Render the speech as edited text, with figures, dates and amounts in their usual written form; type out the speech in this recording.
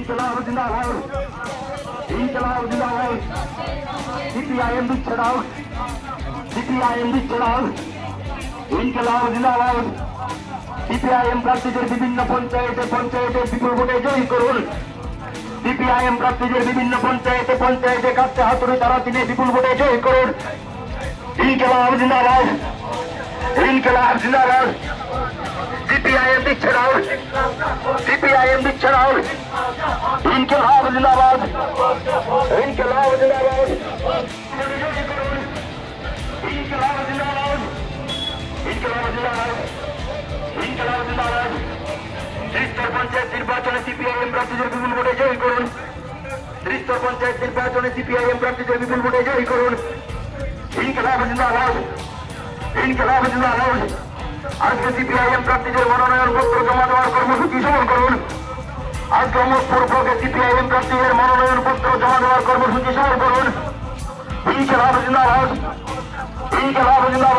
ইনকিলাব জিন্দাবাদ, ইনকিলাব জিন্দাবাদ, সিপিআইএম দিচ্ছে না, সিপিআইএম দিচ্ছে না, ইনকিলাব জিন্দাবাদ। সিপিআইএম প্রার্থীদের বিভিন্ন পঞ্চায়েতে পঞ্চায়েতে বিপুল ভোটে জয়ী করুন। সিপিআইএম প্রার্থীদের বিভিন্ন পঞ্চায়েতে পঞ্চায়েতে কাছে হাতুড়ি তারা দিনে বিপুল ভোটে জয়ী করুন। ইনকিলাব জিন্দাবাদ, ইনকিলাব জিন্দাবাদ। সিপিআইএম দিচ্ছে না, সিপিআইএম দিচ্ছে না, ইনকিলাব জিন্দাবাদ, ইনকিলাব জিন্দাবাদ, ইনকিলাব জিন্দাবাদ, ইনকিলাব জিন্দাবাদ, ইনকিলাব জিন্দাবাদ। ত্রিস্তর পঞ্চায়েত নির্বাচনে সিপিআইএম প্রার্থীদের বিপুল ভোটে জয়ী করুন। ত্রিস্তর পঞ্চায়েত নির্বাচনে সিপিআইএম প্রার্থীদের বিপুল ভোটে জয়ী করুন। ইনকিলাব জিন্দাবাদ, ইনকিলাব জিন্দাবাদ। আজকে সিপিআইএম প্রার্থীদের মনোনয়ন পত্র জমা দেওয়ার কর্মসূচি সফল করুন। আজকে মোটপুর ব্লকে সিপিআইএম প্রার্থীদের মনোনয়ন পত্র জমা দেওয়ার কর্মসূচি সফল করুন। ইনকিলাব জিন্দাবাদ, ইনকিলাব জিন্দাবাদ।